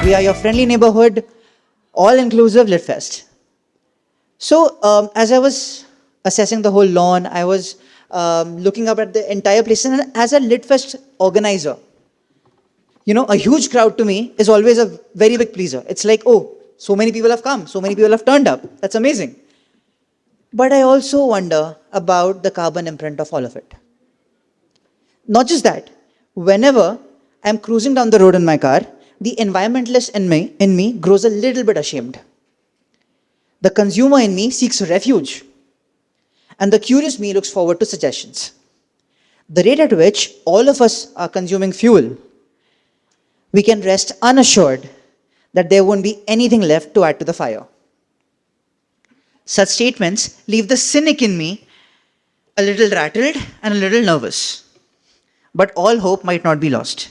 We are your friendly neighborhood, all-inclusive Lit Fest. So, as I was assessing the whole lawn, I was looking up at the entire place, and as a Lit Fest organizer, a huge crowd to me is always a very big pleaser. It's like, oh, so many people have come, so many people have turned up. That's amazing. But I also wonder about the carbon imprint of all of it. Not just that, whenever I'm cruising down the road in my car, the environmentalist in me grows a little bit ashamed. The consumer in me seeks refuge, and the curious me looks forward to suggestions. The rate at which all of us are consuming fuel, we can rest unassured that there won't be anything left to add to the fire. Such statements leave the cynic in me a little rattled and a little nervous. But all hope might not be lost.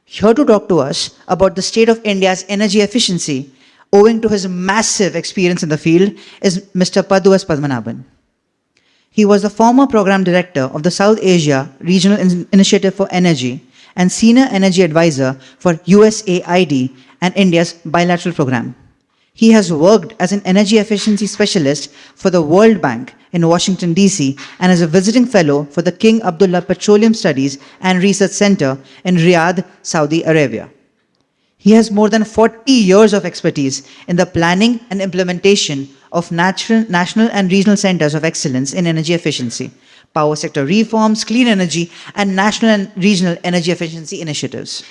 Here to talk to us about the state of India's energy efficiency, owing to his massive experience in the field, is Mr. Padu Padmanabhan. He was the former program director of the South Asia Regional Initiative for Energy and senior energy advisor for USAID and India's bilateral program. He has worked as an energy efficiency specialist for the World Bank in Washington, D.C., and as a visiting fellow for the King Abdullah Petroleum Studies and Research Center in Riyadh, Saudi Arabia. He has more than 40 years of expertise in the planning and implementation of national and regional centers of excellence in energy efficiency, power sector reforms, clean energy, and national and regional energy efficiency initiatives.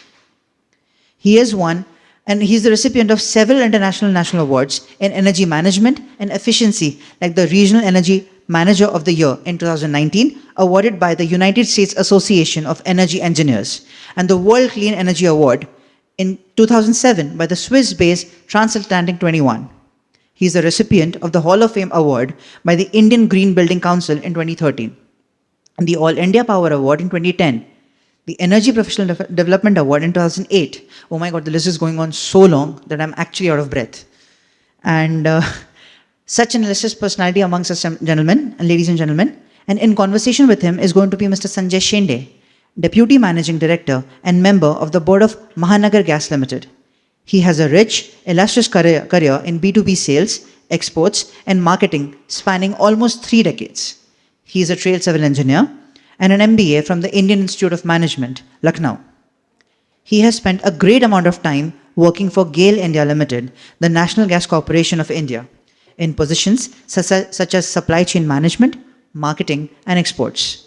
He is the recipient of several international national awards in energy management and efficiency, like the Regional Energy Manager of the Year in 2019, awarded by the United States Association of Energy Engineers, and the World Clean Energy Award in 2007 by the Swiss-based Transatlantic 21. He is the recipient of the Hall of Fame Award by the Indian Green Building Council in 2013, and the All India Power Award in 2010, the Energy Professional Development Award in 2008. Oh my God, the list is going on so long that I'm actually out of breath. And such an illustrious personality amongst us gentlemen and ladies and gentlemen. And in conversation with him is going to be Mr. Sanjay Shende, Deputy Managing Director and member of the board of Mahanagar Gas Limited. He has a rich, illustrious career in B2B sales, exports, and marketing spanning almost 3 decades. He is a trail civil engineer and an MBA from the Indian Institute of Management, Lucknow. He has spent a great amount of time working for GAIL India Limited, the National Gas Corporation of India, in positions such as supply chain management, marketing, and exports.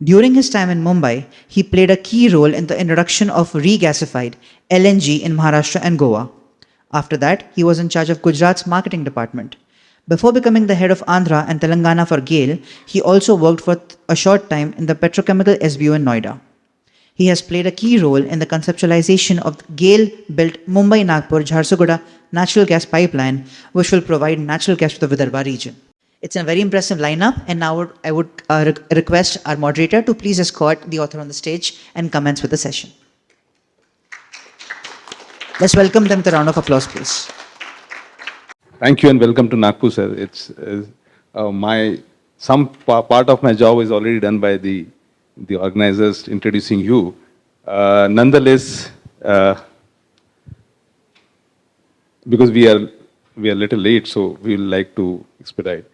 During his time in Mumbai, he played a key role in the introduction of regasified LNG in Maharashtra and Goa. After that, he was in charge of Gujarat's marketing department. Before becoming the head of Andhra and Telangana for GAIL, he also worked for a short time in the petrochemical SBU in Noida. He has played a key role in the conceptualization of GAIL-built Mumbai-Nagpur-Jharsuguda natural gas pipeline, which will provide natural gas to the Vidarbha region. It's a very impressive lineup, and now I would request our moderator to please escort the author on the stage and commence with the session. Let's welcome them with a round of applause, please. Thank you and welcome to Nagpur, sir. It's part of my job is already done by the organizers introducing you. Nonetheless, because we are a little late, so we will like to expedite.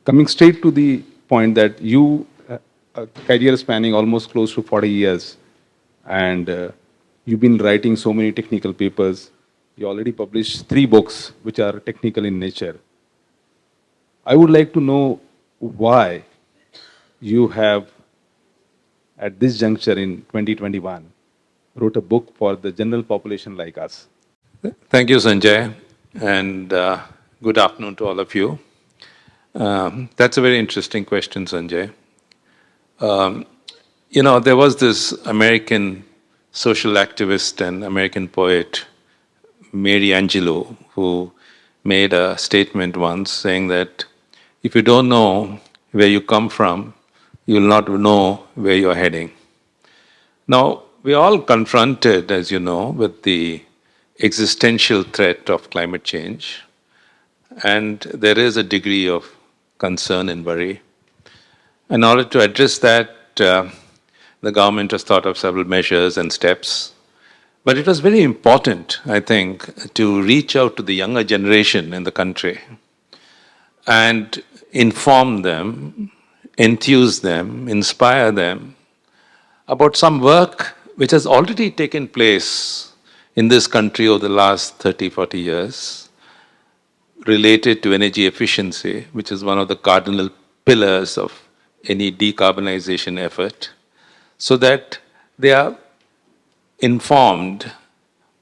Coming straight to the point that you, a career spanning almost close to 40 years, and you've been writing so many technical papers. You already published 3 books which are technical in nature. I would like to know why you have, at this juncture in 2021, wrote a book for the general population like us. Thank you, Sanjay, and good afternoon to all of you. That's a very interesting question, Sanjay. There was this American social activist and American poet, Mary Angelou, who made a statement once saying that if you don't know where you come from, you will not know where you're heading. Now, we're all confronted, as you know, with the existential threat of climate change, and there is a degree of concern and worry. In order to address that, the government has thought of several measures and steps. But it was very important, I think, to reach out to the younger generation in the country and inform them, enthuse them, inspire them about some work which has already taken place in this country over the last 30, 40 years related to energy efficiency, which is one of the cardinal pillars of any decarbonization effort, so that they are informed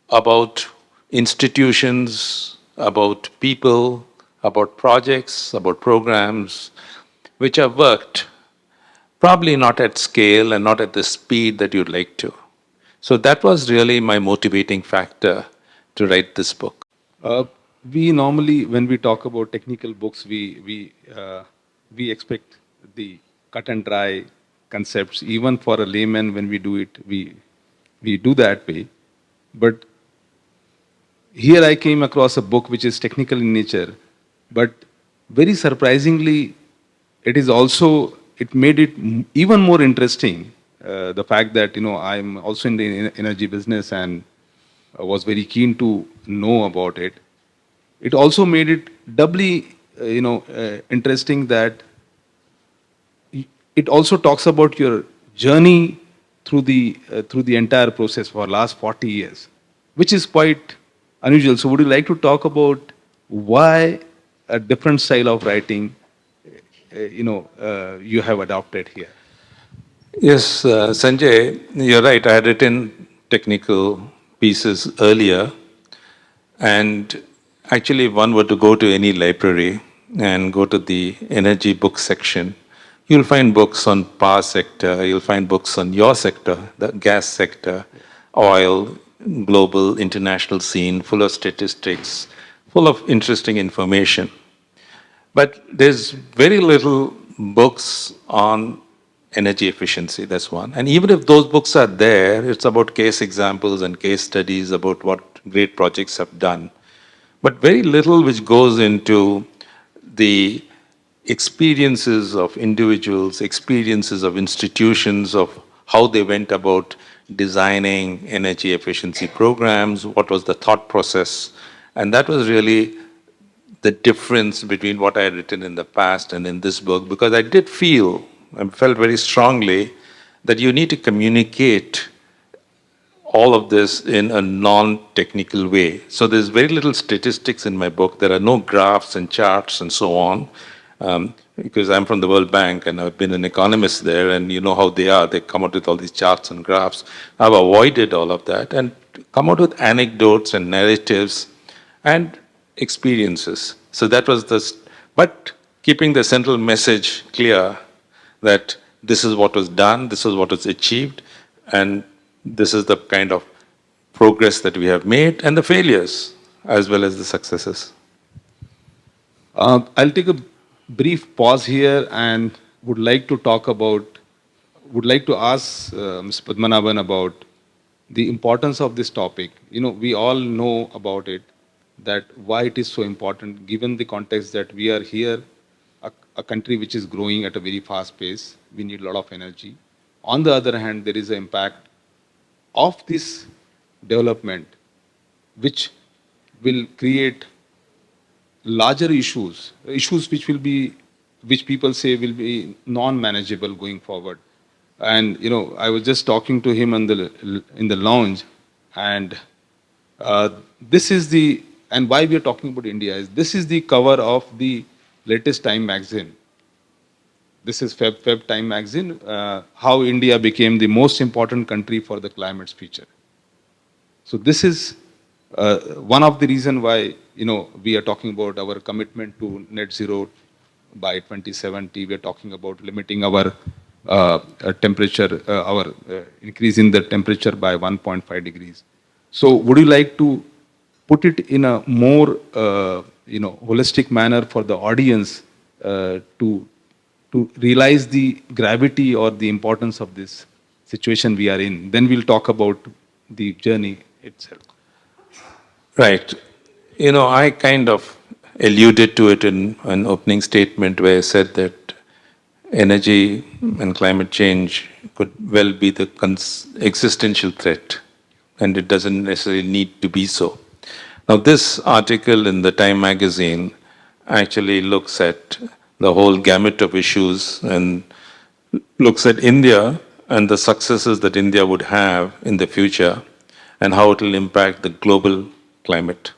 about institutions, about people, about projects, about programs which have worked, probably not at scale and not at the speed that you'd like to. So that was really my motivating factor to write this book. Uh, we normally, when we talk about technical books, we expect the cut and dry concepts. Even for a layman, when we do it, we do that way. But here I came across a book which is technical in nature, but very surprisingly, it is also it made it even more interesting. The fact that I'm also in the energy business and was very keen to know about it. It also made it doubly, interesting that it also talks about your journey through the entire process for last 40 years, which is quite unusual. So, would you like to talk about why a different style of writing, you have adopted here? Yes, Sanjay, you're right. I had written technical pieces earlier, and actually, if one were to go to any library and go to the energy book section, you'll find books on power sector, you'll find books on your sector, the gas sector, oil, global, international scene, full of statistics, full of interesting information. But there's very little books on energy efficiency, that's one. And even if those books are there, it's about case examples and case studies about what great projects have done. But very little which goes into the experiences of individuals, experiences of institutions, of how they went about designing energy efficiency programs, what was the thought process. And that was really the difference between what I had written in the past and in this book, because I felt very strongly that you need to communicate all of this in a non-technical way. So there's very little statistics in my book. There are no graphs and charts and so on, because I'm from the World Bank and I've been an economist there, and you know how they are. They come out with all these charts and graphs. I've avoided all of that and come out with anecdotes and narratives and experiences. So that was but keeping the central message clear that this is what was done, this is what was achieved, and this is the kind of progress that we have made, and the failures as well as the successes. I'll take a brief pause here and would like to ask Ms. Padmanabhan about the importance of this topic. We all know about it, that why it is so important, given the context that we are here, a country which is growing at a very fast pace. We need a lot of energy. On the other hand, there is an impact of this development, which will create larger issues which people say will be non-manageable going forward. And I was just talking to him in the lounge, and this is and why we are talking about India is this is the cover of the latest Time magazine. This is Feb Time magazine, how India became the most important country for the climate's future. So this is one of the reason why we are talking about our commitment to net zero by 2070. We are talking about limiting our temperature, our increasing the temperature by 1.5 degrees. So would you like to put it in a more holistic manner for the audience to realize the gravity or the importance of this situation we are in? Then we'll talk about the journey itself. Right. I kind of alluded to it in an opening statement where I said that energy and climate change could well be the existential threat. and it doesn't necessarily need to be so. Now, this article in the Time magazine actually looks at the whole gamut of issues and looks at India and the successes that India would have in the future and how it will impact the global climate.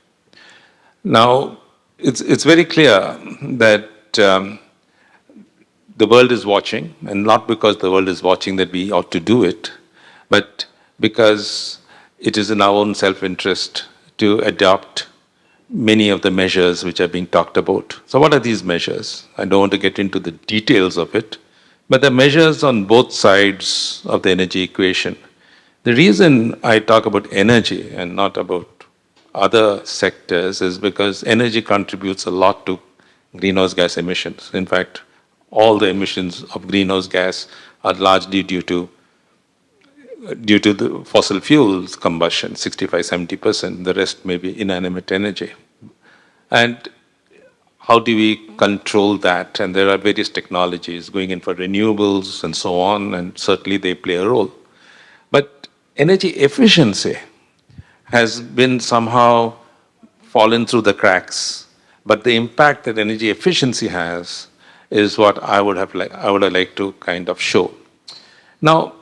Now, it's very clear that the world is watching, and not because the world is watching that we ought to do it, but because it is in our own self interest to adopt many of the measures which are being talked about. So, what are these measures? I don't want to get into the details of it, but the measures on both sides of the energy equation. The reason I talk about energy and not about other sectors is because energy contributes a lot to greenhouse gas emissions. In fact, all the emissions of greenhouse gas are largely due to the fossil fuels combustion, 65-70%. The rest may be inanimate energy. And how do we control that? And there are various technologies going in for renewables and so on, and certainly they play a role. But energy efficiency has been somehow fallen through the cracks. But the impact that energy efficiency has is what I would have liked to kind of show. Now,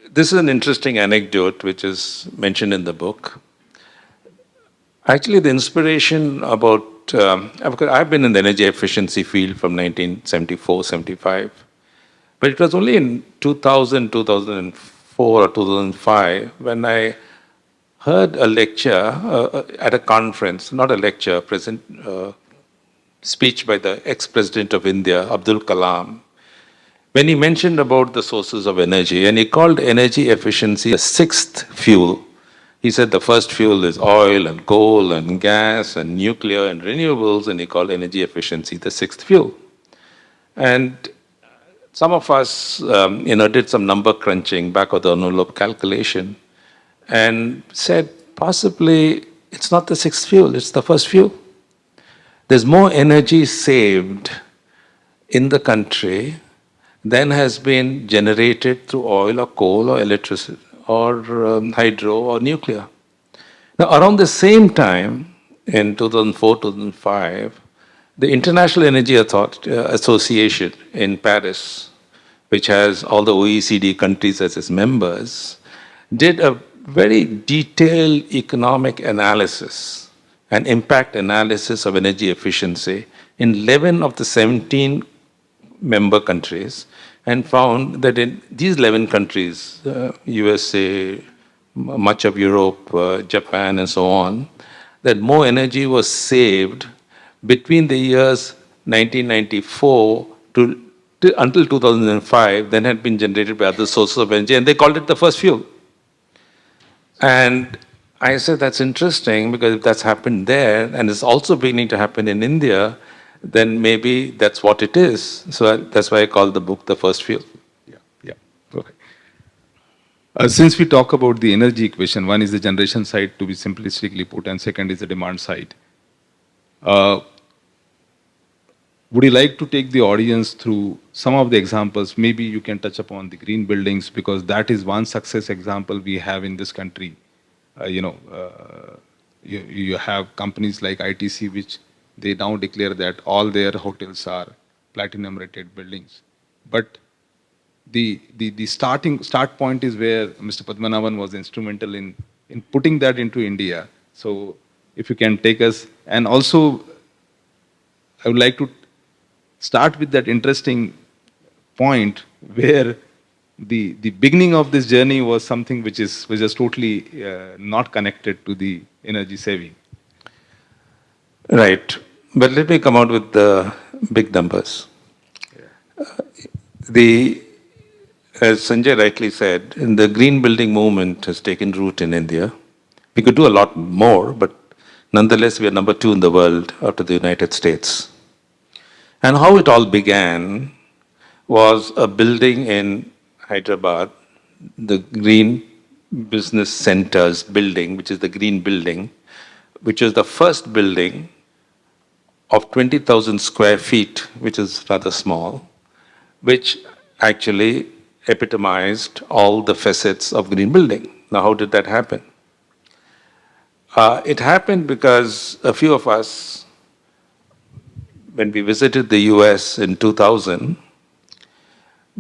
this is an interesting anecdote which is mentioned in the book. Actually, the inspiration about because I've been in the energy efficiency field from 1974, 75, but it was only in 2000, 2004 or 2005 when I heard a lecture at a conference, not a lecture, speech by the ex-president of India, Abdul Kalam, when he mentioned about the sources of energy, and he called energy efficiency the sixth fuel. He said the first fuel is oil and coal and gas and nuclear and renewables, and he called energy efficiency the sixth fuel. And some of us, did some number crunching, back of the envelope calculation, and said possibly it's not the sixth fuel, it's the first fuel. There's more energy saved in the country than has been generated through oil or coal or electricity or hydro or nuclear. Now, around the same time, in 2004, 2005, the International Energy Association in Paris, which has all the OECD countries as its members, did a very detailed economic analysis and impact analysis of energy efficiency in 11 of the 17 member countries, and found that in these 11 countries, USA, much of Europe, Japan, and so on, that more energy was saved between the years 1994 until 2005 than had been generated by other sources of energy, and they called it the first fuel. And I said, that's interesting, because if that's happened there, and it's also beginning to happen in India, then maybe that's what it is. So that's why I call the book The First Fuel. Yeah. Okay. Since we talk about the energy equation, one is the generation side, to be simplistically put, and second is the demand side. Would you like to take the audience through some of the examples? Maybe you can touch upon the green buildings, because that is one success example we have in this country. You have companies like ITC, which they now declare that all their hotels are platinum rated buildings. But the start point is where Mr. Padmanabhan was instrumental in putting that into India. So if you can take us, and also I would like to start with that interesting point where the beginning of this journey was something which is totally not connected to the energy saving. Right. But let me come out with the big numbers. As Sanjay rightly said, the green building movement has taken root in India. We could do a lot more, but nonetheless, we are number 2 in the world after the United States. And how it all began was a building in Hyderabad, the Green Business Centers building, which is the Green Building, which is the first building of 20,000 square feet, which is rather small, which actually epitomized all the facets of green building. Now, how did that happen? It happened because a few of us, when we visited the US in 2000,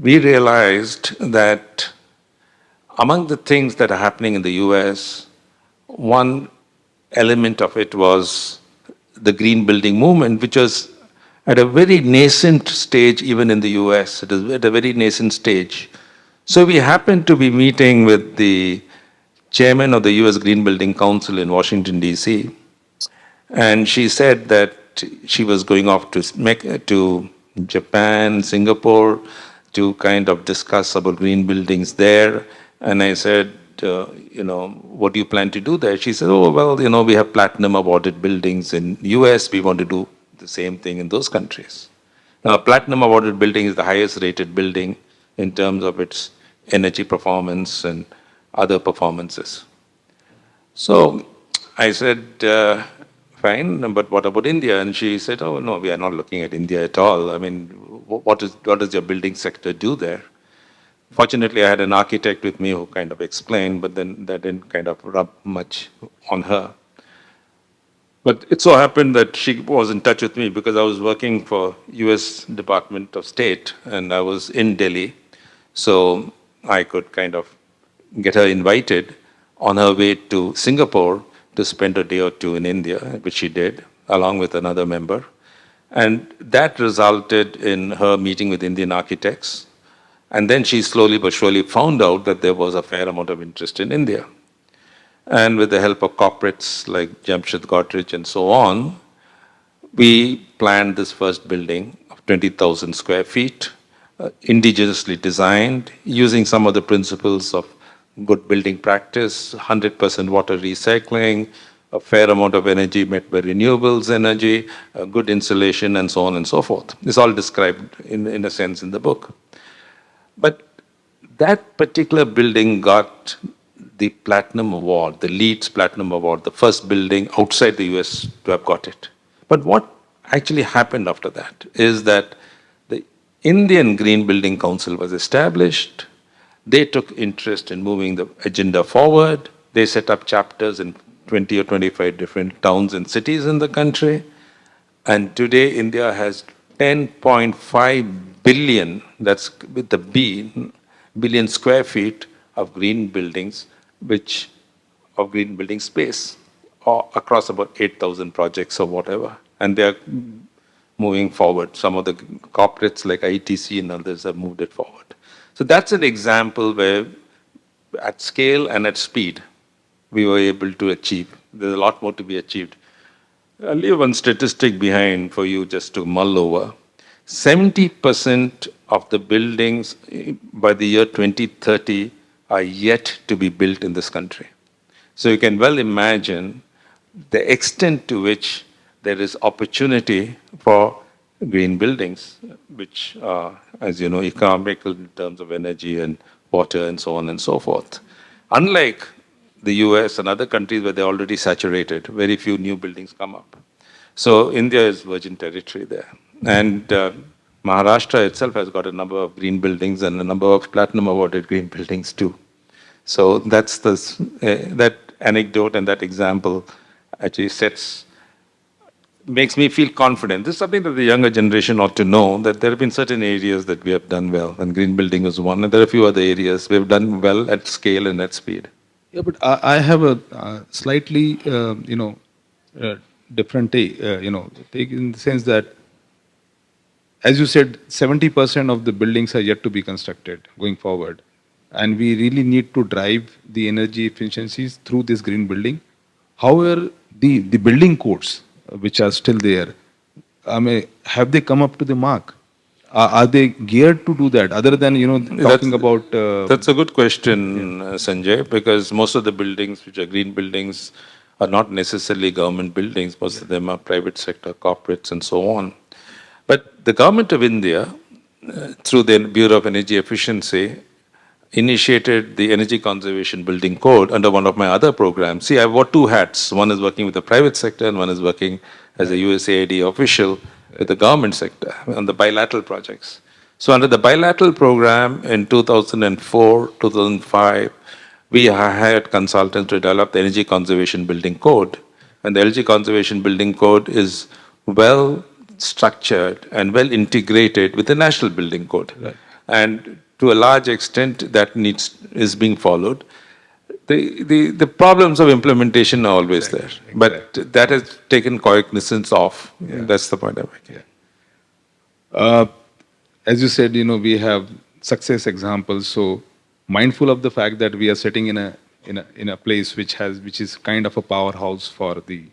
we realized that among the things that are happening in the US, one element of it was the green building movement, which was at a very nascent stage, even in the US. It is at a very nascent stage. So we happened to be meeting with the chairman of the US Green Building Council in Washington, D.C., and she said that she was going off to Japan, Singapore, to kind of discuss about green buildings there. And I said, what do you plan to do there? She said, oh, well, we have platinum awarded buildings in US. We want to do the same thing in those countries. Now, a platinum awarded building is the highest rated building in terms of its energy performance and other performances. So I said, fine, but what about India? And she said, oh, no, we are not looking at India at all. I mean, what does your building sector do there? Fortunately, I had an architect with me who kind of explained, but then that didn't kind of rub much on her. But it so happened that she was in touch with me because I was working for US Department of State and I was in Delhi. So I could kind of get her invited on her way to Singapore to spend a day or two in India, which she did, along with another member. And that resulted in her meeting with Indian architects. And then she slowly but surely found out that there was a fair amount of interest in India. And with the help of corporates like Jamshed Godrej and so on, we planned this first building of 20,000 square feet, indigenously designed, using some of the principles of good building practice, 100% water recycling, a fair amount of energy met by renewables energy, good insulation, and so on and so forth. It's all described in a sense in the book. But that particular building got the Platinum Award, the Leeds Platinum Award, the first building outside the US to have got it. But what actually happened after that is that the Indian Green Building Council was established. They took interest in moving the agenda forward. They set up chapters in 20 or 25 different towns and cities in the country. And today, India has 10.5 billion, that's with the B, billion square feet of green buildings, of green building space, or across about 8,000 projects or whatever. And they are moving forward. Some of the corporates like ITC and others have moved it forward. So that's an example where at scale and at speed, we were able to achieve. There's a lot more to be achieved. I'll leave one statistic behind for you just to mull over. 70% of the buildings by the year 2030 are yet to be built in this country. So you can well imagine the extent to which there is opportunity for green buildings, which are, as you know, economical in terms of energy and water and so on and so forth. Unlike the US and other countries where they're already saturated, very few new buildings come up. So India is virgin territory there. And Maharashtra itself has got a number of green buildings and a number of platinum awarded green buildings too. So that's that anecdote and that example actually makes me feel confident. This is something that the younger generation ought to know, that there have been certain areas that we have done well, and green building was one, and there are a few other areas we have done well at scale and at speed. Yeah, but I have a slightly, different take, take in the sense that, as you said, 70% of the buildings are yet to be constructed going forward. And we really need to drive the energy efficiencies through this green building. However, the building codes, which are still there, I mean, have they come up to the mark? Are they geared to do that? Other than, talking about... That's a good question, Sanjay, because most of the buildings which are green buildings are not necessarily government buildings. Most of them are private sector, corporates, and so on. But the government of India, through the Bureau of Energy Efficiency, initiated the Energy Conservation Building Code under one of my other programs. See, I've got two hats. One is working with the private sector, and one is working as a USAID official with the government sector on the bilateral projects. So under the bilateral program in 2004, 2005, we hired consultants to develop the energy conservation building code. And the energy conservation building code is well structured and well integrated with the national building code. Right. And to a large extent, that is being followed. The problems of implementation are always there, but that has taken cognizance of. Yeah. That's the point I'm making. Uh, as you said, we have success examples. So mindful of the fact that we are sitting in a place which is kind of a powerhouse for the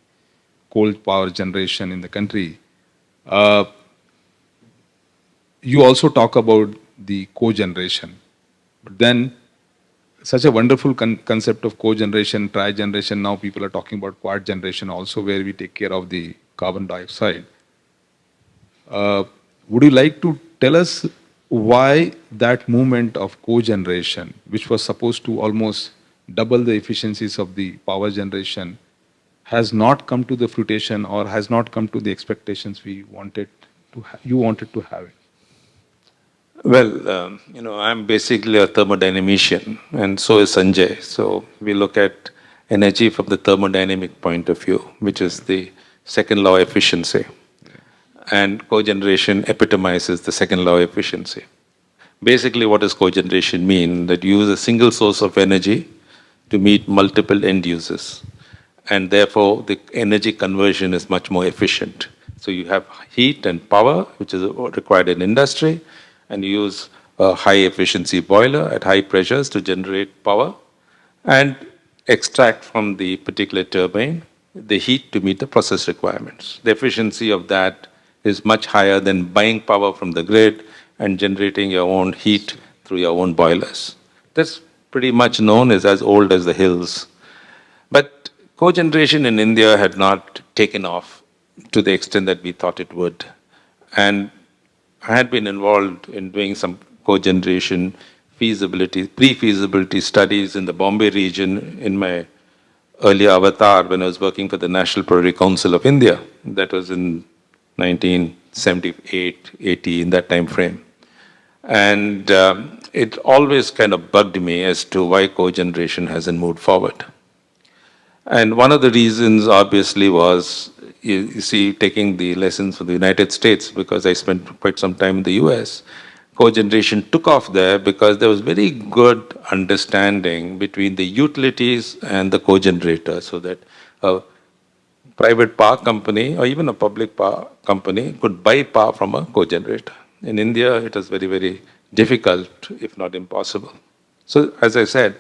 coal power generation in the country. Uh, you also talk about the co-generation, but then such a wonderful concept of co-generation, tri-generation. Now people are talking about quad generation also, where we take care of the carbon dioxide. Uh, would you like to tell us why that movement of co-generation, which was supposed to almost double the efficiencies of the power generation, has not come to the fruition or has not come to the expectations we wanted you wanted to have it? Well, I'm basically a thermodynamician, and so is Sanjay. So we look at energy from the thermodynamic point of view, which is the second law of efficiency. And cogeneration epitomizes the second law of efficiency. Basically, what does cogeneration mean? That you use a single source of energy to meet multiple end users. And therefore, the energy conversion is much more efficient. So you have heat and power, which is required in industry, and you use a high efficiency boiler at high pressures to generate power and extract from the particular turbine the heat to meet the process requirements. The efficiency of that is much higher than buying power from the grid and generating your own heat through your own boilers. That's pretty much known as old as the hills. But cogeneration in India had not taken off to the extent that we thought it would. And I had been involved in doing some cogeneration feasibility, pre-feasibility studies in the Bombay region in my earlier avatar when I was working for the National Prairie Council of India. That was in 1978, 80, in that time frame. And it always kind of bugged me as to why cogeneration hasn't moved forward. And one of the reasons, obviously, was, you see, taking the lessons from the United States, because I spent quite some time in the US, cogeneration took off there because there was very good understanding between the utilities and the cogenerator, so that a private power company or even a public power company could buy power from a cogenerator. In India, it was very, very difficult, if not impossible. So, as I said,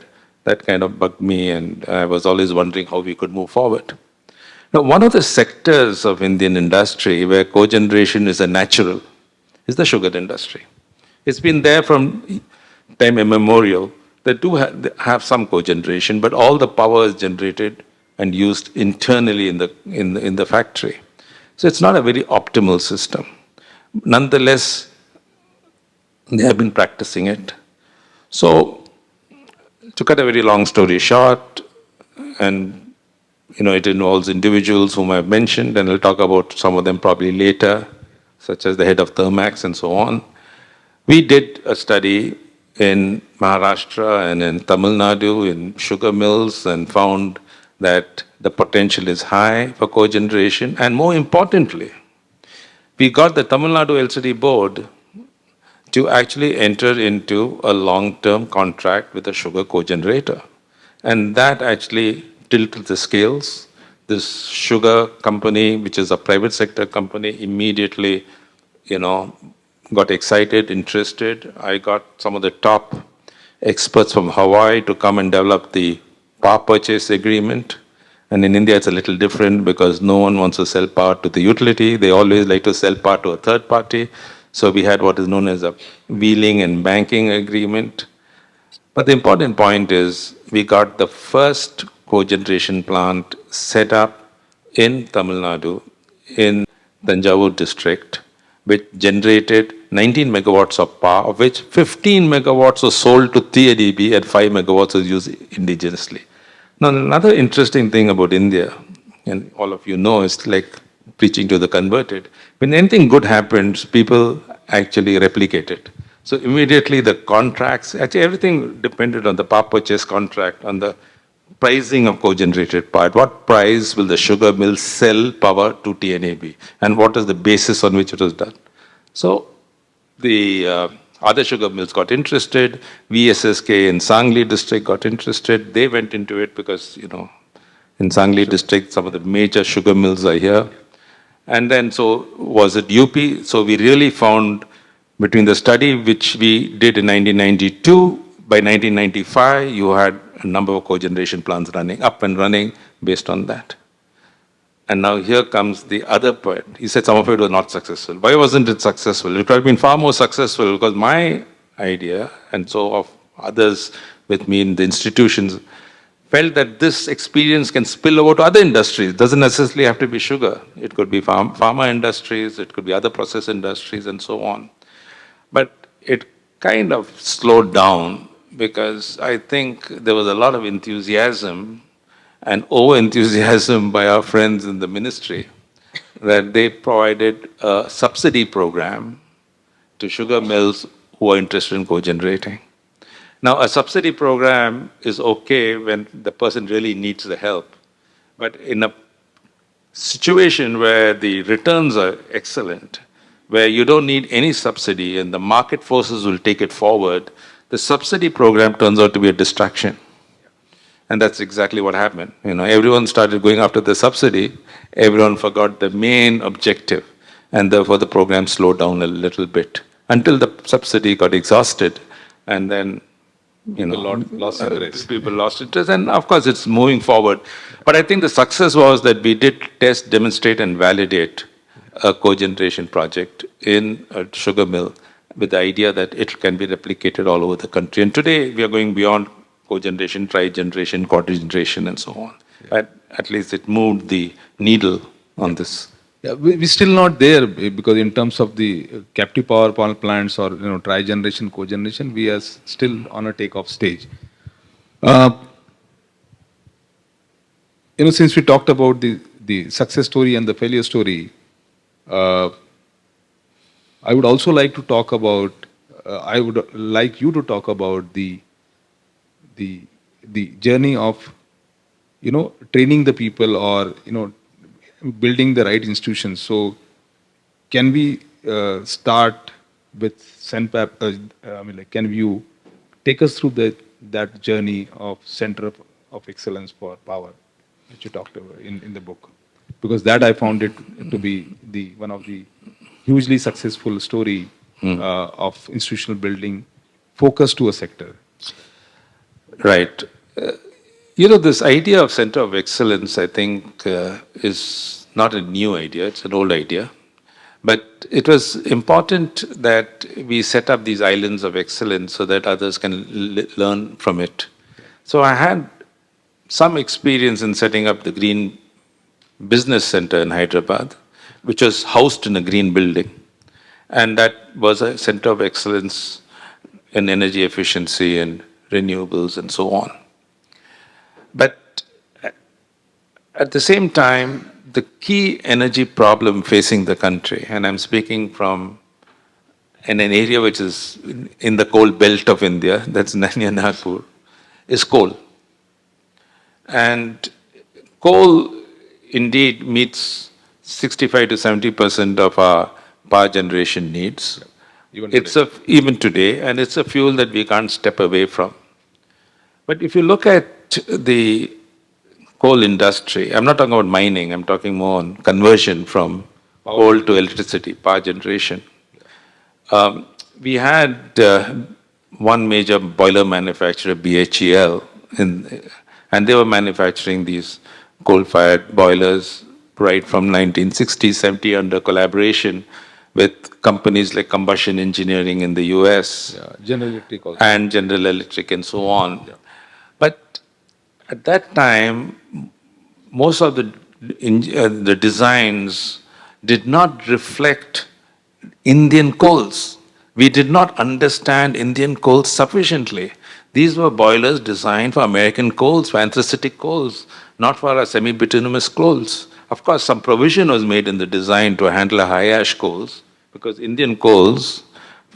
that kind of bugged me, and I was always wondering how we could move forward. Now, one of the sectors of Indian industry where cogeneration is a natural is the sugar industry. It's been there from time immemorial. They do have some cogeneration, but all the power is generated and used internally in the factory. So it's not a very optimal system. Nonetheless, they have been practicing it. So, to cut a very long story short, and it involves individuals whom I've mentioned, and I'll talk about some of them probably later, such as the head of Thermax and so on. We did a study in Maharashtra and in Tamil Nadu in sugar mills and found that the potential is high for cogeneration. And more importantly, we got the Tamil Nadu LCD board to actually enter into a long-term contract with a sugar cogenerator. And that actually tilted the scales. This sugar company, which is a private sector company, immediately, got excited, interested. I got some of the top experts from Hawaii to come and develop the power purchase agreement. And in India, it's a little different because no one wants to sell power to the utility. They always like to sell power to a third party. So we had what is known as a wheeling and banking agreement. But the important point is we got the first cogeneration plant set up in Tamil Nadu, in Tanjavur district, which generated 19 megawatts of power, of which 15 megawatts was sold to TADB and 5 megawatts was used indigenously. Now, another interesting thing about India, and all of you know, is like preaching to the converted. When anything good happens, people actually replicate it. So immediately the contracts, actually everything depended on the power purchase contract, on the pricing of cogenerated power. At what price will the sugar mill sell power to TNAB? And what is the basis on which it was done? So the other sugar mills got interested. VSSK in Sangli district got interested. They went into it because, in Sangli district, some of the major sugar mills are here. And then, so was it UP? So we really found between the study which we did in 1992, by 1995, you had a number of cogeneration plants up and running based on that. And now here comes the other point. He said some of it was not successful. Why wasn't it successful? It could have been far more successful because my idea, and so of others with me in the institutions, felt that this experience can spill over to other industries. It doesn't necessarily have to be sugar. It could be pharma industries, it could be other process industries, and so on. But it kind of slowed down because I think there was a lot of enthusiasm and over-enthusiasm by our friends in the ministry that they provided a subsidy program to sugar mills who are interested in cogenerating. Now, a subsidy program is okay when the person really needs the help. But in a situation where the returns are excellent, where you don't need any subsidy and the market forces will take it forward, the subsidy program turns out to be a distraction. And that's exactly what happened. Everyone started going after the subsidy. Everyone forgot the main objective. And therefore, the program slowed down a little bit until the subsidy got exhausted. And then, lost interest. People lost interest. And of course, it's moving forward. But I think the success was that we did test, demonstrate, and validate a cogeneration project in a sugar mill with the idea that it can be replicated all over the country. And today, we are going beyond cogeneration, trigeneration, quadrigeneration, and so on. Yeah. At least it moved the needle on this. Yeah, we're still not there because in terms of the captive power plants or trigeneration, cogeneration, we are still on a takeoff stage. Since we talked about the success story and the failure story, I would also like to talk about. I would like you to talk about the journey of training the people or building the right institutions. So can we start with CENPAP? Can you take us through that journey of Center of Excellence for Power, which you talked about in the book? Because that I found it to be one of the hugely successful story of institutional building focused to a sector. Right. This idea of Center of Excellence, I think, is not a new idea. It's an old idea. But it was important that we set up these islands of excellence so that others can learn from it. So I had some experience in setting up the Green Business Center in Hyderabad, which was housed in a green building. And that was a center of excellence in energy efficiency and renewables and so on. But at the same time, the key energy problem facing the country, and I'm speaking from in an area which is in the coal belt of India, that's Nanya Nagpur, is coal. And coal indeed meets 65 to 70% of our power generation needs. Even today, and it's a fuel that we can't step away from. But if you look at the coal industry, I'm not talking about mining, I'm talking more on conversion from coal to electricity, power generation. We had one major boiler manufacturer, BHEL, and they were manufacturing these coal-fired boilers right from 1960s, 70 under collaboration with companies like Combustion Engineering in the US, General Electric also. And General Electric and so on. Yeah. But at that time, most of the designs did not reflect Indian coals. We did not understand Indian coals sufficiently. These were boilers designed for American coals, for anthracitic coals, not for our semi-bituminous coals. Of course, some provision was made in the design to handle high ash coals, because Indian coals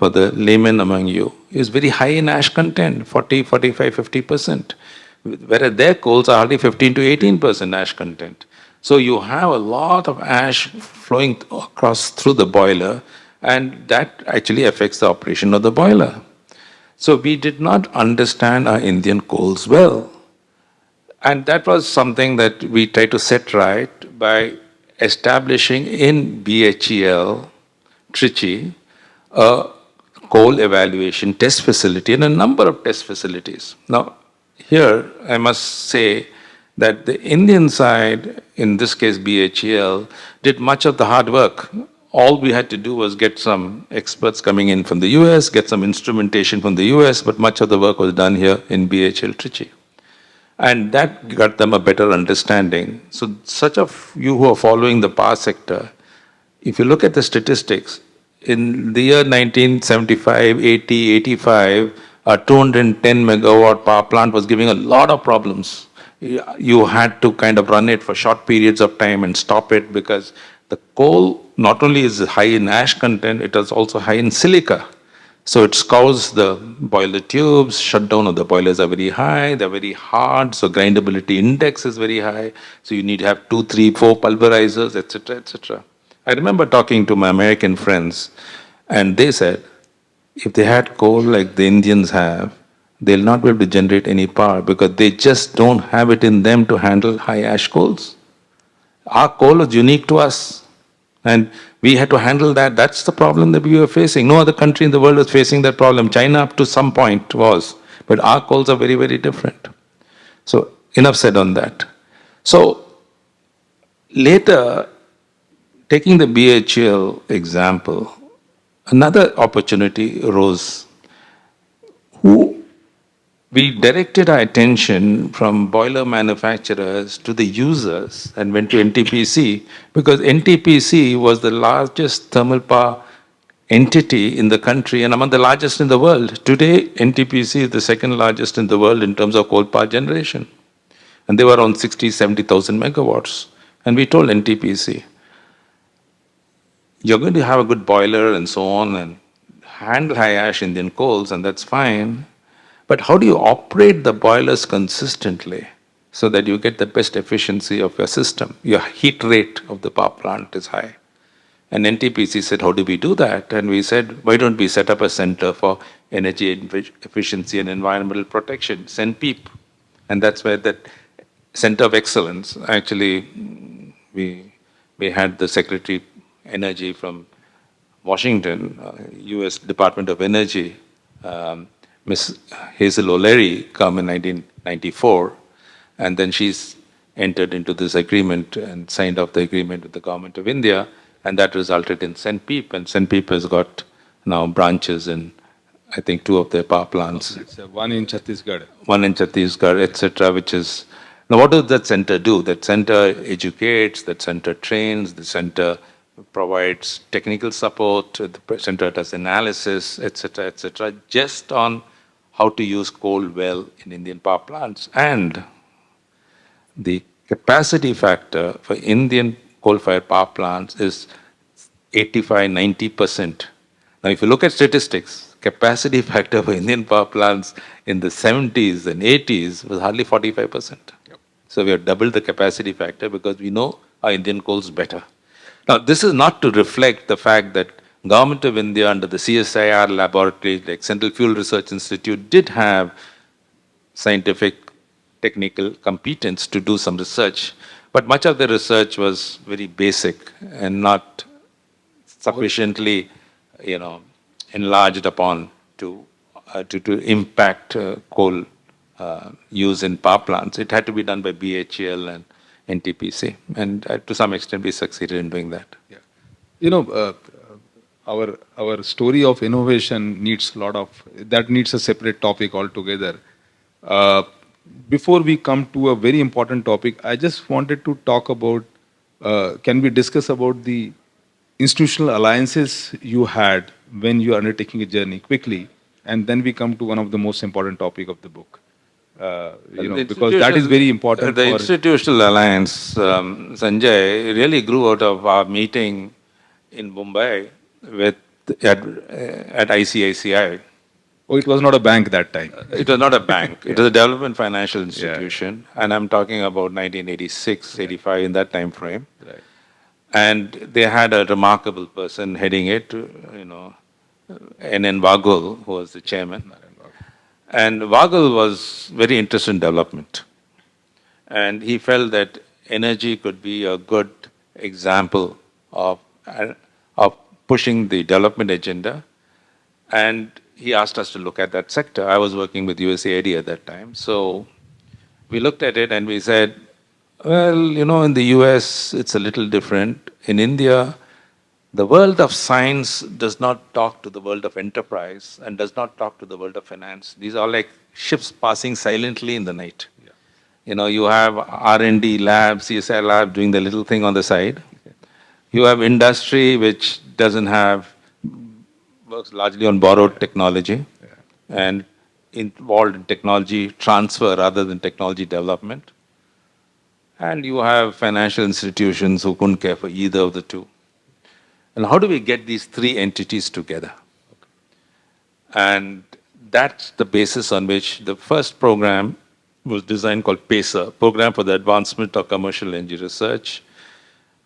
for the layman among you, is very high in ash content, 40, 45, 50%. Whereas their coals are hardly 15 to 18% ash content. So you have a lot of ash flowing across through the boiler, and that actually affects the operation of the boiler. So we did not understand our Indian coals well. And that was something that we tried to set right by establishing in BHEL, Trichy, a coal evaluation test facility and a number of test facilities. Now, here I must say that the Indian side, in this case BHEL, did much of the hard work. All we had to do was get some experts coming in from the US, get some instrumentation from the US, but much of the work was done here in BHEL Trichy. And that got them a better understanding. So, such of you who are following the power sector, if you look at the statistics, in the year 1975, 80, 85, a 210 megawatt power plant was giving a lot of problems. You had to kind of run it for short periods of time and stop it because the coal not only is high in ash content, it is also high in silica. So it scours the boiler tubes, shutdown of the boilers are very high, they're very hard, so grindability index is very high. So you need to have 2, 3, 4 pulverizers, etc., etc. I remember talking to my American friends, and they said, if they had coal like the Indians have, they'll not be able to generate any power because they just don't have it in them to handle high ash coals. Our coal is unique to us, and we had to handle that. That's the problem that we were facing. No other country in the world was facing that problem. China, up to some point, was, but our coals are very, very different. So, enough said on that. So, later, taking the BHEL example, another opportunity arose. We directed our attention from boiler manufacturers to the users and went to NTPC because NTPC was the largest thermal power entity in the country and among the largest in the world. Today, NTPC is the second largest in the world in terms of coal power generation. And they were around 60, 70,000 megawatts. And we told NTPC, you're going to have a good boiler and so on and handle high ash Indian coals, and that's fine. But how do you operate the boilers consistently so that you get the best efficiency of your system? Your heat rate of the power plant is high. And NTPC said, how do we do that? And we said, why don't we set up a center for energy efficiency and environmental protection, CENPEEP. And that's where that center of excellence, actually, we had the Secretary Energy from Washington, US Department of Energy, Miss Hazel O'Leary, come in 1994, and then she's entered into this agreement and signed off the agreement with the government of India, and that resulted in CENPEEP, and CENPEEP has got now branches in, I think, 2 of their power plants. It's one in Chhattisgarh. One in Chhattisgarh, etc., which is... Now, what does that center do? That center educates, that center trains, the center provides technical support, the center does analysis, etc., just on how to use coal well in Indian power plants. And the capacity factor for Indian coal-fired power plants is 85, 90%. Now, if you look at statistics, capacity factor for Indian power plants in the 70s and 80s was hardly 45%. Yep. So we have doubled the capacity factor because we know our Indian coals better. Now, this is not to reflect the fact that Government of India under the CSIR laboratory, like Central Fuel Research Institute, did have scientific, technical competence to do some research, but much of the research was very basic and not sufficiently, enlarged upon to impact coal use in power plants. It had to be done by BHEL and NTPC, and to some extent we succeeded in doing that. Yeah. Our story of innovation needs needs a separate topic altogether. Before we come to a very important topic, I just wanted to talk about, can we discuss about the institutional alliances you had when you are undertaking a journey quickly, and then we come to one of the most important topic of the book. Because that is very important. The institutional alliance, Sanjay, really grew out of our meeting in Mumbai with at ICICI. Oh, it was not a bank that time. It was not a bank. It was a development financial Yeah. institution, and I'm talking about 1986, 85 in that time frame. Right. And they had a remarkable person heading it, you know, N.N. Vagul, who was the chairman. And Vagul was very interested in development. And he felt that energy could be a good example of, uh, of pushing the development agenda. And he asked us to look at that sector. I was working with USAID at that time. So we looked at it and we said, well, you know, in the US, it's a little different. In India, the world of science does not talk to the world of enterprise and does not talk to the world of finance. These are like ships passing silently in the night. You know, you have R&D lab, CSI lab doing the little thing on the side. You have industry which doesn't have, works largely on borrowed technology and involved in technology transfer rather than technology development. And you have financial institutions who couldn't care for either of the two. And how do we get these three entities together? And that's the basis on which the first program was designed called PACER, Program for the Advancement of Commercial Energy Research.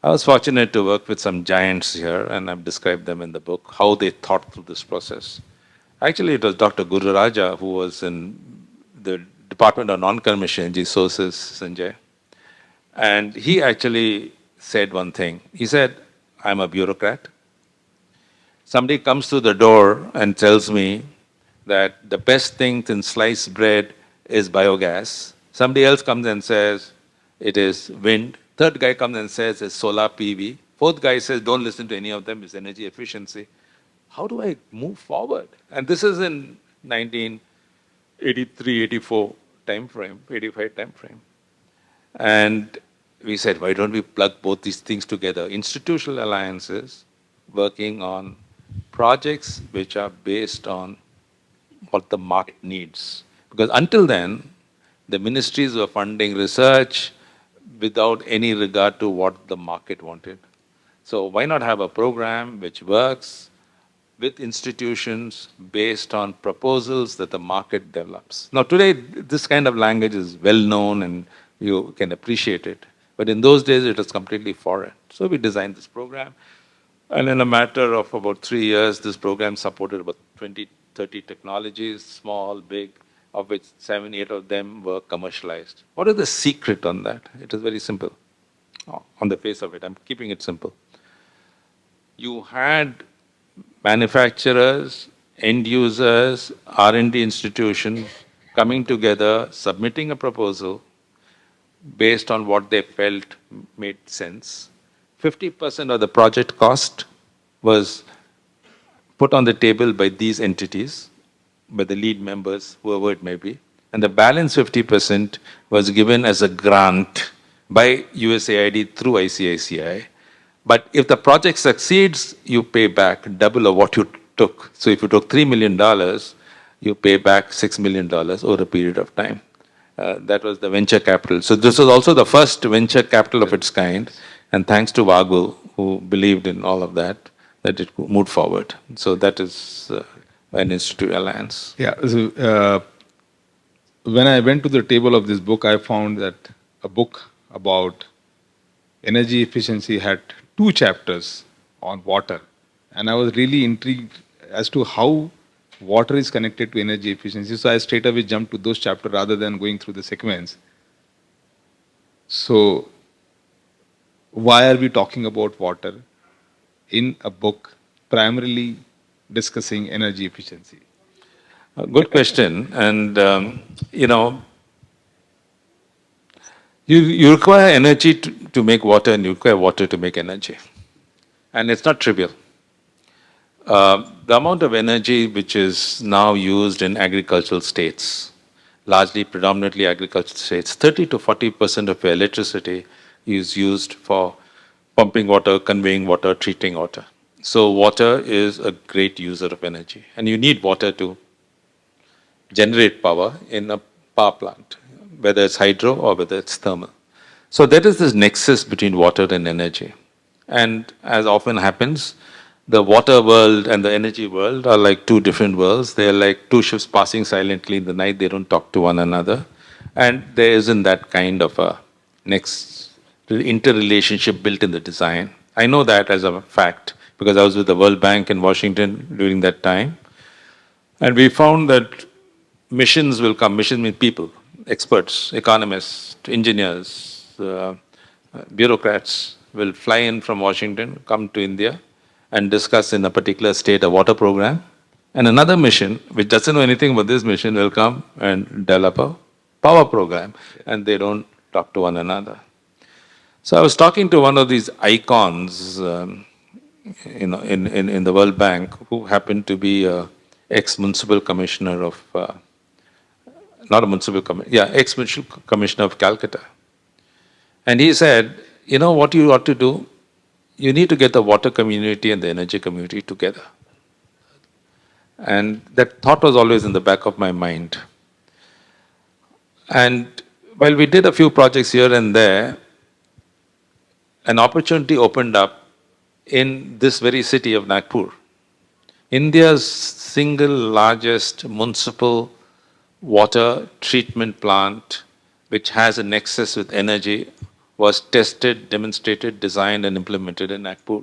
I was fortunate to work with some giants here, and I've described them in the book, how they thought through this process. Actually, it was Dr. Guru Raja, who was in the Department of Non-Commercial Energy Sources, Sanjay. And he actually said one thing. He said, I'm a bureaucrat. Somebody comes to the door and tells me that the best thing in sliced bread is biogas. Somebody else comes and says it is wind. Third guy comes and says it's solar PV. Fourth guy says don't listen to any of them, it's energy efficiency. How do I move forward? And this is in 1983, 84 time frame, 85 time frame. And we said, why don't we plug both these things together? Institutional alliances working on projects which are based on what the market needs. Because until then, the ministries were funding research without any regard to what the market wanted. So why not have a program which works with institutions based on proposals that the market develops? Now today, this kind of language is well known and you can appreciate it. But in those days, it was completely foreign. So we designed this program. And in a matter of about 3 years, this program supported about 20, 30 technologies, small, big, of which 7, 8 of them were commercialized. What is the secret on that? It is very simple. On the face of it, I'm keeping it simple. You had manufacturers, end users, R&D institutions coming together, submitting a proposal based on what they felt made sense. 50% of the project cost was put on the table by these entities, by the lead members, whoever it may be. And the balance 50% was given as a grant by USAID through ICICI. But if the project succeeds, you pay back double of what you took. So if you took $3 million, you pay back $6 million over a period of time. That was the venture capital. So this was also the first venture capital of its kind. And thanks to Vagul, who believed in all of that, that it moved forward. So that is an institute alliance. Yeah. So, when I went to the table of this book, I found that a book about energy efficiency had 2 chapters on water. And I was really intrigued as to how water is connected to energy efficiency. So I straight away jumped to those chapters rather than going through the sequence. So why are we talking about water in a book primarily discussing energy efficiency? Good question. And, you know, you require energy to make water and you require water to make energy. And it's not trivial. The amount of energy which is now used in agricultural states, largely predominantly agricultural states, 30 to 40% of your electricity is used for pumping water, conveying water, treating water. So water is a great user of energy. And you need water to generate power in a power plant, whether it's hydro or whether it's thermal. So there is this nexus between water and energy. And as often happens, the water world and the energy world are like two different worlds. They are like two ships passing silently in the night. They don't talk to one another. And there isn't that kind of a next interrelationship built in the design. I know that as a fact because I was with the World Bank in Washington during that time. And we found that missions will come. Missions mean people, experts, economists, engineers, bureaucrats will fly in from Washington, come to India, and discuss in a particular state a water program. And another mission, which doesn't know anything about this mission, will come and develop a power program, and they don't talk to one another. So I was talking to one of these icons, in the World Bank, who happened to be a ex-municipal commissioner of, not a municipal commissioner, yeah, ex-municipal commissioner of Calcutta. And he said, you know what you ought to do? You need to get the water community and the energy community together. And that thought was always in the back of my mind. And while we did a few projects here and there, an opportunity opened up in this very city of Nagpur. India's single largest municipal water treatment plant, which has a nexus with energy, was tested, demonstrated, designed, and implemented in Nagpur.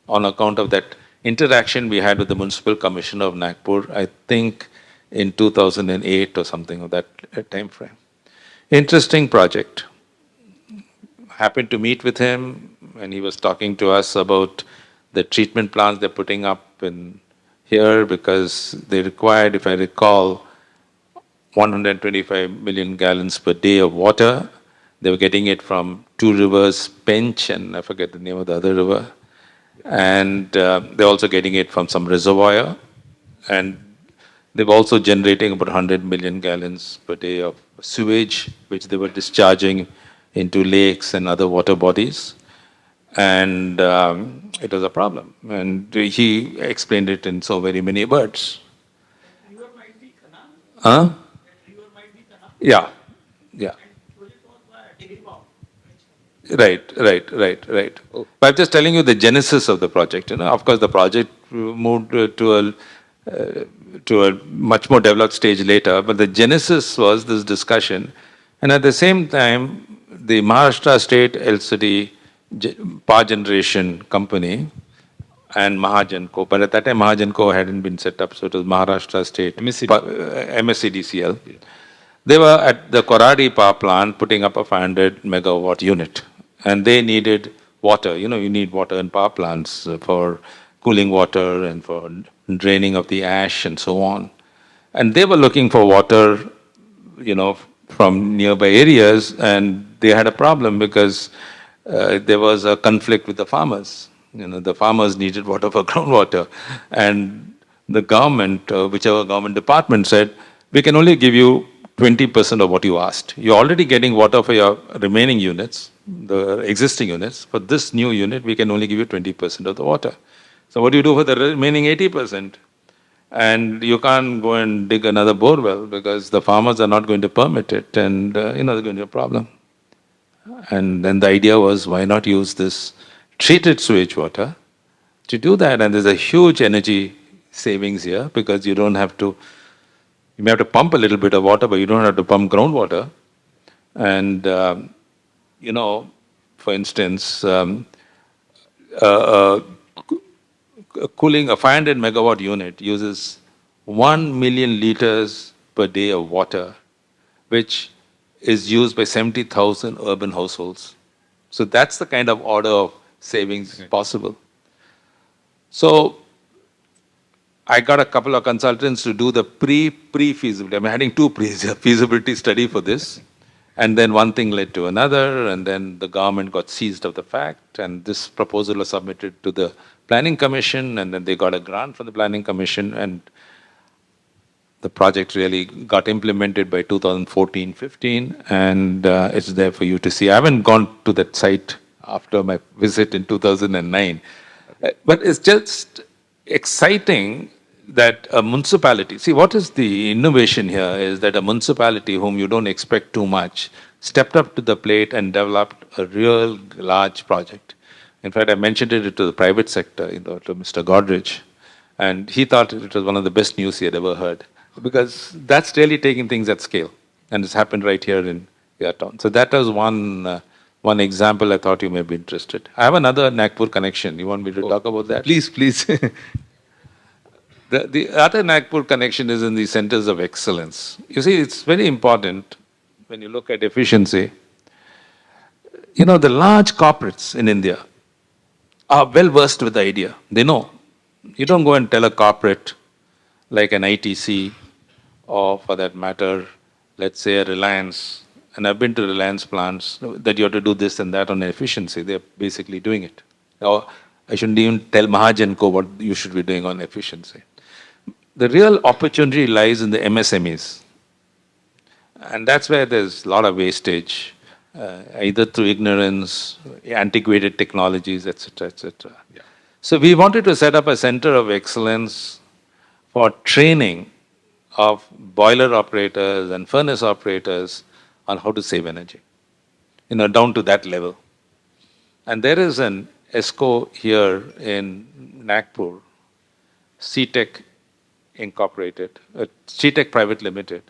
On account of that interaction we had with the Municipal Commissioner of Nagpur, I think in 2008 or something of that time frame. Interesting project. Happened to meet with him, and he was talking to us about the treatment plants they're putting up in here because they required, if I recall, 125 million gallons per day of water. They were getting it from two rivers, Pench, and I forget the name of the other river. And they're also getting it from some reservoir. And they're also generating about 100 million gallons per day of sewage, which they were discharging into lakes and other water bodies. And it was a problem. And he explained it in so very many words. Huh? Yeah, yeah. Right. But I'm just telling you the genesis of the project. Of course, the project moved to a much more developed stage later. But the genesis was this discussion, and at the same time, the Maharashtra State LCD Power Generation Company and Mahajanko. But at that time, Mahajanko hadn't been set up, so it was Maharashtra State MSCDCL. They were at the Koradi power plant putting up a 500 megawatt unit, and they needed water. You need water in power plants for cooling water and for draining of the ash and so on. And they were looking for water, from nearby areas, and they had a problem because there was a conflict with the farmers. The farmers needed water for groundwater, and the government, whichever government department said, we can only give you 20% of what you asked. You're already getting water for your remaining units, the existing units. For this new unit, we can only give you 20% of the water. So what do you do for the remaining 80%? And you can't go and dig another bore well because the farmers are not going to permit it, and there's going to be a problem. And then the idea was, why not use this treated sewage water to do that? And there's a huge energy savings here because you don't have to. You may have to pump a little bit of water, but you don't have to pump groundwater. And, for instance, cooling a 500 megawatt unit uses 1 million liters per day of water, which is used by 70,000 urban households. So that's the kind of order of savings possible. So I got a couple of consultants to do the pre-feasibility. I'm having two feasibility study for this. And then one thing led to another, and then the government got seized of the fact, and this proposal was submitted to the Planning Commission, and then they got a grant from the Planning Commission, and the project really got implemented by 2014-15, and it's there for you to see. I haven't gone to that site after my visit in 2009, but it's just exciting that a municipality, see what is the innovation here is that a municipality whom you don't expect too much stepped up to the plate and developed a real large project. In fact, I mentioned it to the private sector, to Mr. Godrej, and he thought it was one of the best news he had ever heard, because that's really taking things at scale, and it's happened right here in your town. So that was one example I thought you may be interested. I have another Nagpur connection. You want me to talk about that? Please, please. The other Nagpur connection is in the centers of excellence. You see, it's very important when you look at efficiency. The large corporates in India are well versed with the idea. They know. You don't go and tell a corporate like an ITC, or for that matter, let's say a Reliance, and I've been to Reliance plants, that you have to do this and that on efficiency. They're basically doing it. Or I shouldn't even tell Mahajan Co what you should be doing on efficiency. The real opportunity lies in the MSMEs. And that's where there's a lot of wastage, either through ignorance, antiquated technologies, etc., etc. Yeah. So we wanted to set up a center of excellence for training of boiler operators and furnace operators on how to save energy, down to that level. And there is an ESCO here in Nagpur, CTech Incorporated, CTech Private Limited,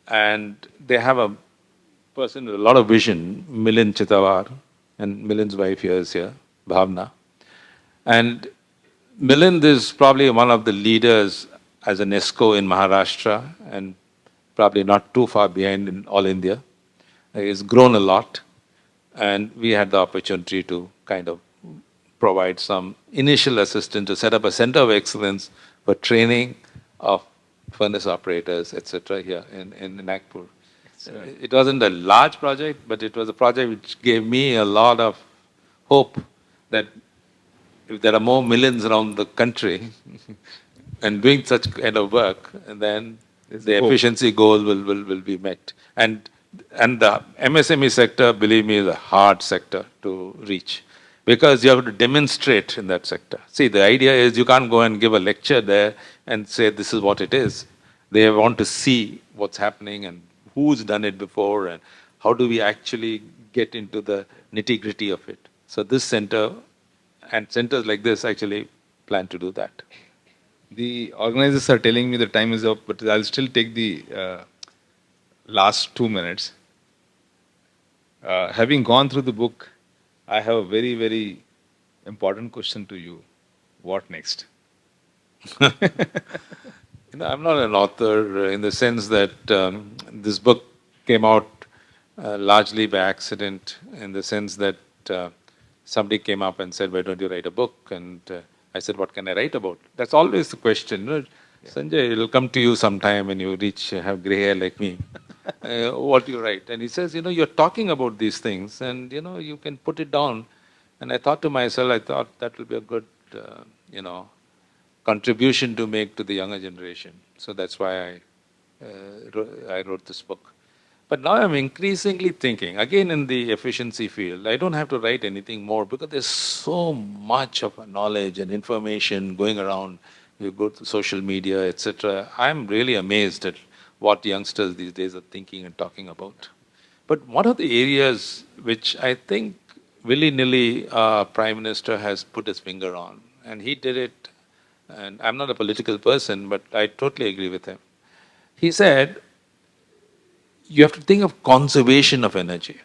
and they have a person with a lot of vision, Milind Chitawar, and Milind's wife here is here, Bhavna. And Milind is probably one of the leaders as an ESCO in Maharashtra, and probably not too far behind in all India. He's grown a lot, and we had the opportunity to kind of provide some initial assistance to set up a center of excellence for training of furnace operators, etc., here in Nagpur. It wasn't a large project, but it was a project which gave me a lot of hope that if there are more millions around the country and doing such kind of work, then the efficiency goal will be met. And the MSME sector, believe me, is a hard sector to reach, because you have to demonstrate in that sector. See, the idea is you can't go and give a lecture there and say this is what it is. They want to see what's happening and who's done it before and how do we actually get into the nitty-gritty of it. So this center and centers like this actually plan to do that. The organizers are telling me the time is up, but I'll still take the last 2 minutes. Having gone through the book, I have a very, very important question to you. What next? I'm not an author in the sense that this book came out largely by accident, in the sense that somebody came up and said, why don't you write a book? And I said, what can I write about? That's always the question. Sanjay, it'll come to you sometime when you have gray hair like me. What do you write? And he says, you're talking about these things and, you can put it down. And I thought to myself, that will be a good, contribution to make to the younger generation. So that's why I wrote this book. But now I'm increasingly thinking, again in the efficiency field, I don't have to write anything more because there's so much of knowledge and information going around. You go to social media, etc. I'm really amazed at what youngsters these days are thinking and talking about. But one of the areas which I think willy-nilly our Prime Minister has put his finger on, and he did it, and I'm not a political person, but I totally agree with him. He said, you have to think of conservation of energy.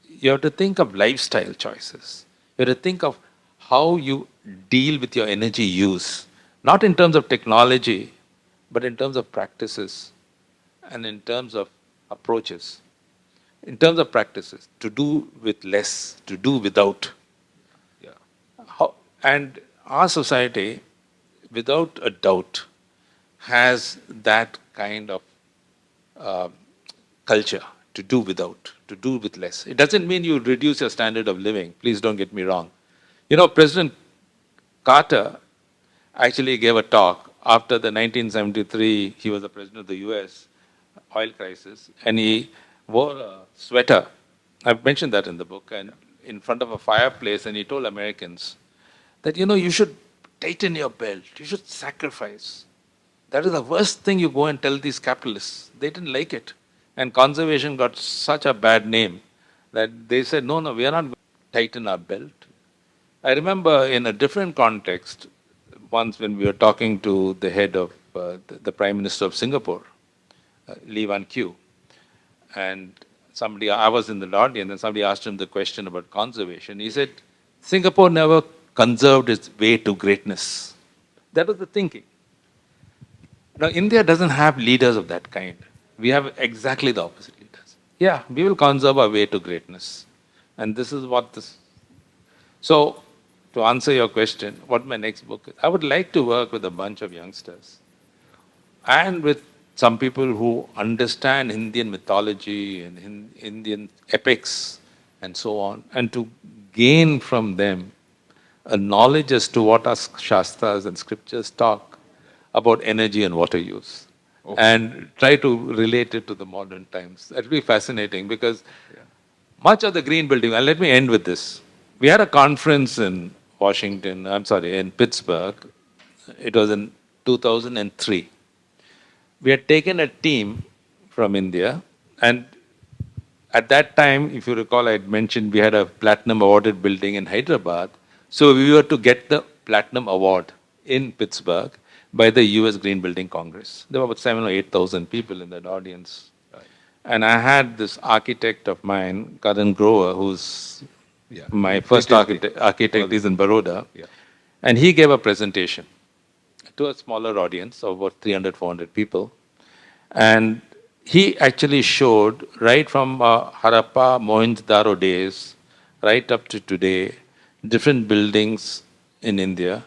You have to think of lifestyle choices. You have to think of how you deal with your energy use, not in terms of technology, but in terms of practices and in terms of approaches. In terms of practices, to do with less, to do without. Yeah. And our society, without a doubt, has that kind of culture, to do without, to do with less. It doesn't mean you reduce your standard of living. Please don't get me wrong. President Carter actually gave a talk after the 1973, he was the president of the US, oil crisis, and he wore a sweater. I've mentioned that in the book, and in front of a fireplace, and he told Americans that, you should tighten your belt, you should sacrifice. That is the worst thing you go and tell these capitalists. They didn't like it. And conservation got such a bad name that they said, no, we are not going to tighten our belt. I remember in a different context, once when we were talking to the head of the Prime Minister of Singapore, Lee Wan Q, and somebody, I was in the audience, and somebody asked him the question about conservation. He said, Singapore never conserved its way to greatness. That was the thinking. Now, India doesn't have leaders of that kind. We have exactly the opposite leaders. Yeah, we will conserve our way to greatness. And this is what this. So, to answer your question, what my next book is, I would like to work with a bunch of youngsters and with some people who understand Indian mythology and Indian epics and so on, and to gain from them a knowledge as to what our shastras and scriptures talk about energy and water use, and try to relate it to the modern times. That will be fascinating because much of the green building, and let me end with this. We had a conference in in Pittsburgh. It was in 2003. We had taken a team from India, and at that time, if you recall, I had mentioned we had a platinum awarded building in Hyderabad. So we were to get the platinum award in Pittsburgh by the US Green Building Congress. There were about 7 or 8,000 people in that audience. And I had this architect of mine, Karan Grover, who's my first architect is in Baroda. And he gave a presentation to a smaller audience of about 300, 400 people. And he actually showed right from Harappa, Mohenjo-daro days, right up to today, different buildings in India.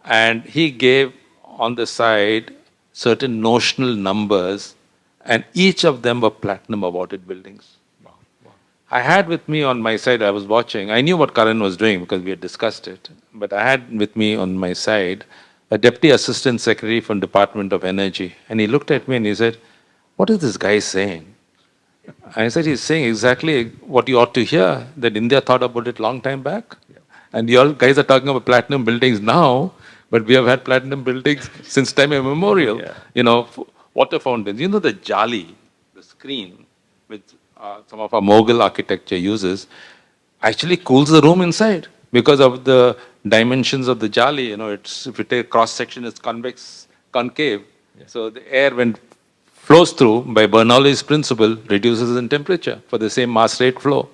And he gave on the side certain notional numbers, and each of them were platinum awarded buildings. I had with me on my side, I was watching, I knew what Karan was doing because we had discussed it, but I had with me on my side a Deputy Assistant Secretary from Department of Energy. And he looked at me and he said, what is this guy saying? I said, he's saying exactly what you ought to hear, that India thought about it long time back. And you all guys are talking about platinum buildings now, but we have had platinum buildings since time immemorial. You know, water fountains. You know the jali, the screen, which some of our Mughal architecture uses, actually cools the room inside because of the dimensions of the jali. You know, it's if you take a cross section, it's convex, concave. So the air, when flows through by Bernoulli's principle, reduces in temperature for the same mass rate flow.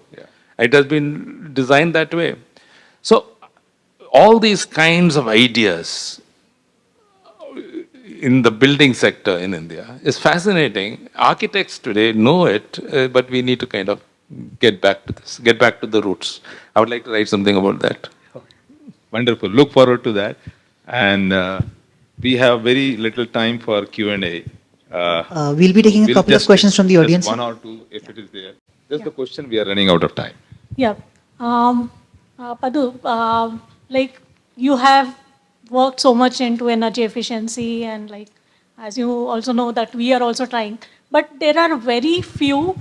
It has been designed that way. So all these kinds of ideas in the building sector in India is fascinating. Architects today know it, but we need to kind of get back to this, get back to the roots. I would like to write something about that. Wonderful. Look forward to that. And we have very little time for Q&A. We'll be taking a couple of questions from the just audience. one or two, if it is there. Just the question, we are running out of time. Yeah. Padu, like you have worked so much into energy efficiency and like, as you also know that we are also trying, but there are very few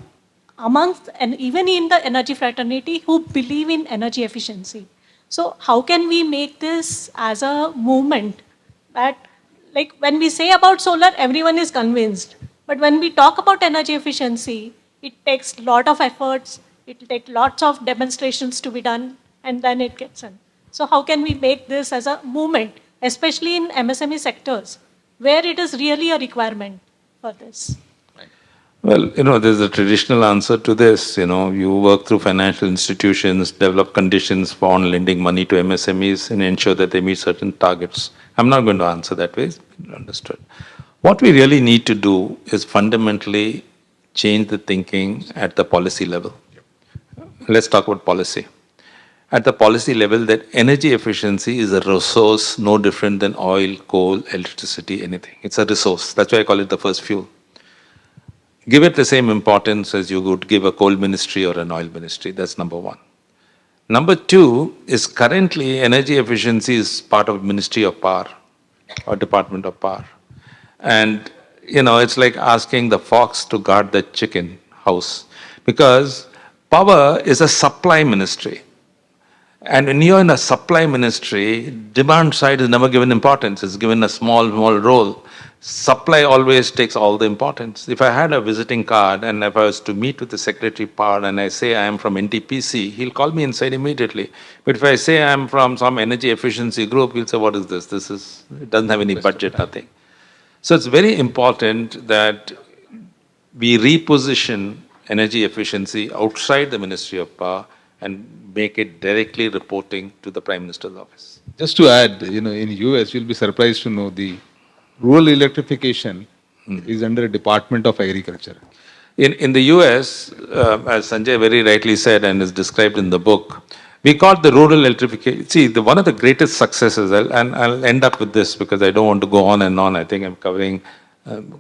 amongst, and even in the energy fraternity, who believe in energy efficiency. So how can we make this as a movement that, like when we say about solar, everyone is convinced. But when we talk about energy efficiency, it takes a lot of efforts, it will take lots of demonstrations to be done, and then it gets done. So how can we make this as a movement, especially in MSME sectors, where it is really a requirement for this? Well, you know, there's a traditional answer to this. You know, you work through financial institutions, develop conditions for on lending money to MSMEs and ensure that they meet certain targets. I'm not going to answer that way, it's been understood. What we really need to do is fundamentally change the thinking at the policy level. Let's talk about policy. At the policy level, that energy efficiency is a resource no different than oil, coal, electricity, anything. It's a resource. That's why I call it the first fuel. Give it the same importance as you would give a coal ministry or an oil ministry. That's number one. Number two is currently energy efficiency is part of Ministry of Power or Department of Power. And, you know, it's like asking the fox to guard the chicken house because power is a supply ministry. And when you're in a supply ministry, demand side is never given importance. It's given a small role. supply always takes all the importance. If I had a visiting card and if I was to meet with the secretary part and I say I am from NTPC, he'll call me inside immediately. But if I say I'm from some energy efficiency group, he'll say, what is this? It doesn't have any budget, nothing. So it's very important that we reposition energy efficiency outside the Ministry of Power and make it directly reporting to the Prime Minister's office. Just to add, in US, you'll be surprised to know the rural electrification is under Department of Agriculture. In the US, as Sanjay very rightly said and is described in the book, we call the rural electrification. See, one of the greatest successes, and I'll end up with this because I don't want to go on and on. I think I'm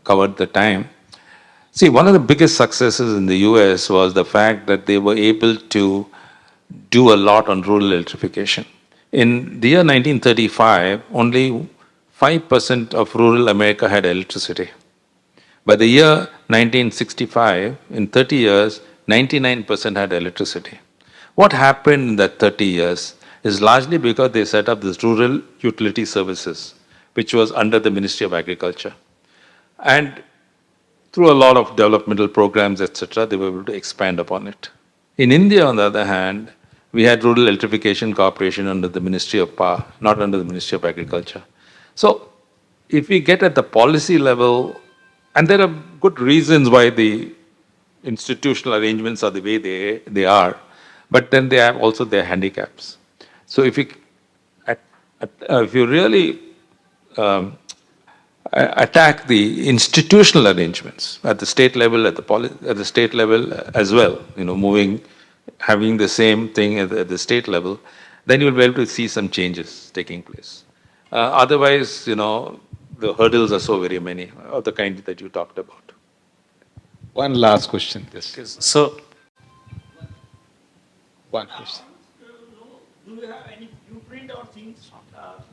covered the time. See, one of the biggest successes in the US was the fact that they were able to do a lot on rural electrification. In the year 1935, only 5% of rural America had electricity. By the year 1965, in 30 years, 99% had electricity. What happened in that 30 years is largely because they set up this rural utility services, which was under the Ministry of Agriculture. And through a lot of developmental programs, etc., they were able to expand upon it. In India, on the other hand, we had Rural Electrification Corporation under the Ministry of Power, not under the Ministry of Agriculture. So, if we get at the policy level, and there are good reasons why the institutional arrangements are the way they are, but then they have also their handicaps. So, if you really attack the institutional arrangements at the state level, at the state level as well, having the same thing at the state level, then you'll be able to see some changes taking place. Otherwise, the hurdles are so very many of the kind that you talked about. One last question, yes. So, One question. Do you have any blueprint or things,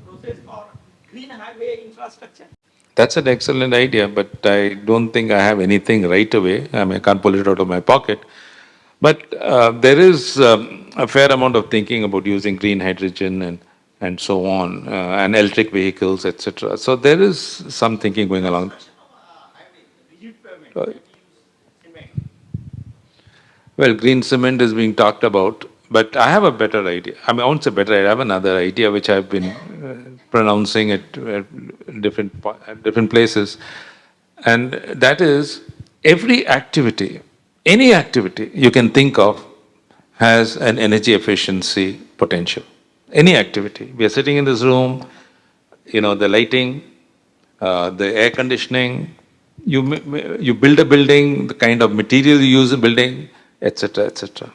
process for green highway infrastructure? That's an excellent idea, but I don't think I have anything right away. I can't pull it out of my pocket. But there is a fair amount of thinking about using green hydrogen and so on, and electric vehicles, etc. So there is some thinking going along. Well, green cement is being talked about, but I have a better idea. I won't say better idea, I have another idea which I've been pronouncing at different places. And that is, every activity, any activity you can think of has an energy efficiency potential. Any activity. We are sitting in this room, the lighting, the air conditioning, you build a building, the kind of material you use in building, etc., etc.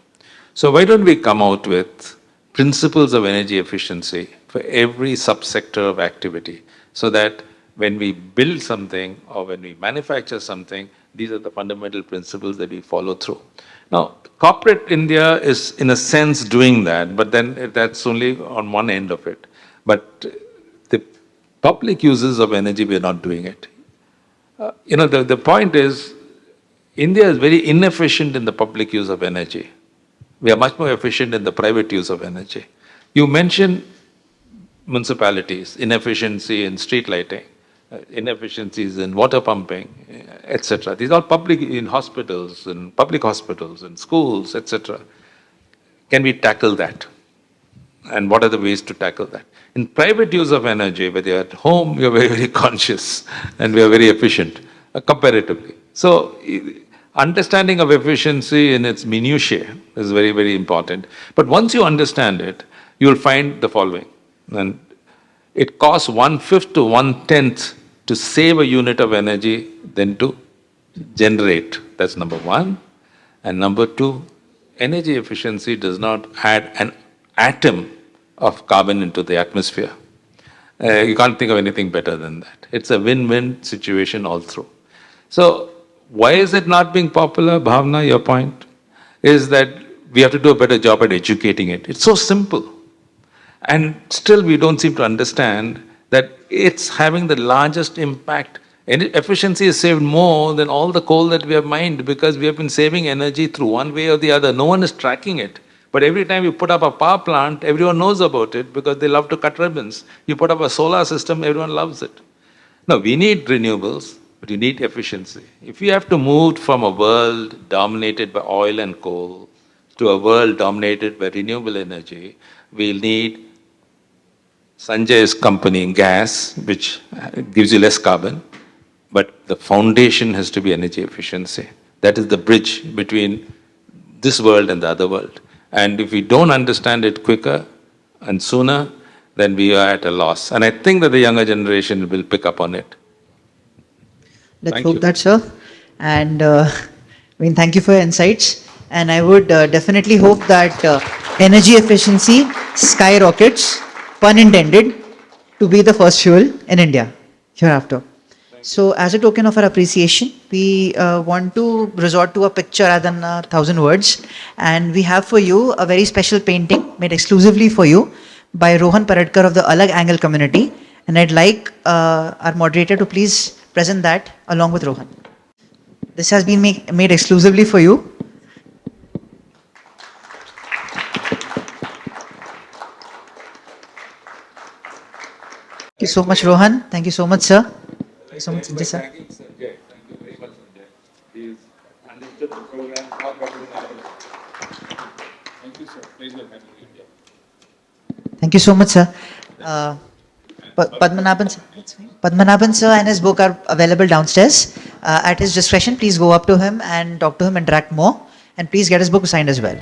So why don't we come out with principles of energy efficiency for every subsector of activity, so that when we build something or when we manufacture something, these are the fundamental principles that we follow through. Now, corporate India is in a sense doing that, but then that's only on one end of it. But the public uses of energy, we are not doing it. The point is, India is very inefficient in the public use of energy. We are much more efficient in the private use of energy. You mentioned municipalities, inefficiency in street lighting, inefficiencies in water pumping, etc. These are public in hospitals, in public hospitals, in schools, etc. Can we tackle that? And what are the ways to tackle that? In private use of energy, whether you're at home, you're very, very conscious and we are very efficient comparatively. So, understanding of efficiency in its minutiae is very, very important. But once you understand it, you'll find the following. And it costs 1/5 to 1/10 to save a unit of energy than to generate. That's number one. And number two, energy efficiency does not add an atom of carbon into the atmosphere. You can't think of anything better than that. It's a win-win situation all through. So, why is it not being popular, Bhavna? Your point is that we have to do a better job at educating it. It's so simple. And still we don't seem to understand that it's having the largest impact. Efficiency is saved more than all the coal that we have mined, because we have been saving energy through one way or the other. No one is tracking it. But every time you put up a power plant, everyone knows about it because they love to cut ribbons. You put up a solar system, everyone loves it. No, we need renewables, but you need efficiency. If we have to move from a world dominated by oil and coal to a world dominated by renewable energy, we'll need Sanjay's company in gas, which gives you less carbon, but the foundation has to be energy efficiency. That is the bridge between this world and the other world. And if we don't understand it quicker and sooner, then we are at a loss. And I think that the younger generation will pick up on it. Let's Thank hope you. that, sir. And I mean, thank you for your insights. And I would definitely hope that energy efficiency skyrockets, pun intended, to be the first fuel in India hereafter. So, as a token of our appreciation, we want to resort to a picture rather than 1,000 words. And we have for you a very special painting made exclusively for you by Rohan Paradkar of the Alag Angle community. And I'd like our moderator to please present that along with Rohan. This has been made exclusively for you. Thank you so much, Rohan. Thank you so much, sir. Thank you so much, Sanjay, sir. Thank you very much, Sanjay. He's understood the program far better than I did. Thank you, sir. Pleasure having you here. Thank you so much, sir. Padmanabhan, sir. Padmanabhan, sir, and his book are available downstairs. At his discretion, please go up to him and talk to him, interact more, and please get his book signed as well.